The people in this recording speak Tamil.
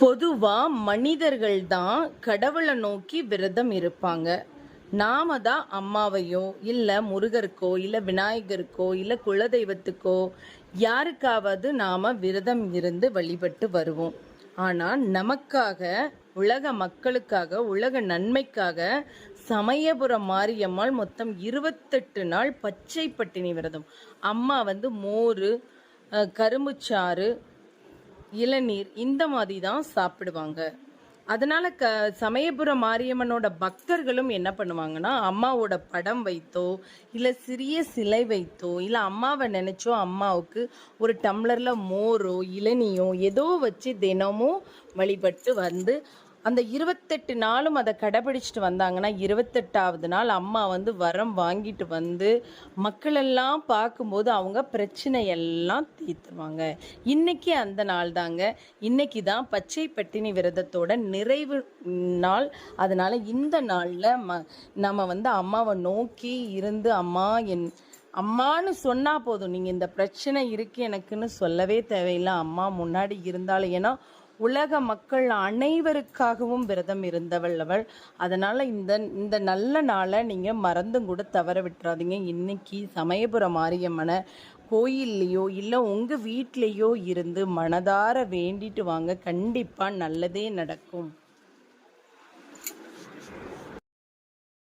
பொதுவா மனிதர்கள் தான் கடவுளை நோக்கி விரதம் இருப்பாங்க. நாம தான் அம்மாவையோ இல்ல முருகருக்கோ இல்ல விநாயகருக்கோ இல்ல குலதெய்வத்துக்கோ யாருக்காவது நாம விரதம் இருந்து வழிபட்டு வருவோம். ஆனா நமக்காக, உலக மக்களுக்காக, உலக நன்மைக்காக சமயபுரம் மாரியம்மாள் மொத்தம் 28 நாள் பச்சை பட்டினி விரதம். அம்மா மோர், கரும்புச்சாறு, இளநீர் இந்த மாதிரி தான் சாப்பிடுவாங்க. அதனால சமயபுரம் மாரியம்மனோட பக்தர்களும் என்ன பண்ணுவாங்கன்னா, அம்மாவோட படம் வைத்தோ இல்லை சிறிய சிலை வைத்தோ இல்லை அம்மாவை நினைச்சோ அம்மாவுக்கு ஒரு டம்ளர்ல மோரோ இளநியோ ஏதோ வச்சு தினமும் வழிபட்டு அந்த 28 நாளும் அதை கடைபிடிச்சிட்டு வந்தாங்கன்னா 28வது நாள் அம்மா வரம் வாங்கிட்டு மக்களெல்லாம் பார்க்கும்போது அவங்க பிரச்சனையெல்லாம் தீர்த்துருவாங்க. இன்னைக்கு அந்த நாள் தாங்க. இன்னைக்கு தான் பச்சை பட்டினி விரதத்தோட நிறைவு நாள். அதனால இந்த நாளில் நம்ம அம்மாவை நோக்கி இருந்து அம்மான்னு சொன்னா போதும். நீங்க இந்த பிரச்சனை இருக்கு எனக்குன்னு சொல்லவே தேவையில்லை. அம்மா முன்னாடி இருந்தாலும், ஏன்னா உலக மக்கள் அனைவருக்காகவும் விரதம் இருந்தவள் அவள். அதனால இந்த நல்ல நாளை நீங்க மறந்தும் கூட தவற விட்டுறாதீங்க. இன்னைக்கு சமயபுரம் மாரியம்மனை கோயில்லையோ இல்லை உங்க வீட்லேயோ இருந்து மனதார வேண்டிட்டு வாங்க. கண்டிப்பா நல்லதே நடக்கும்.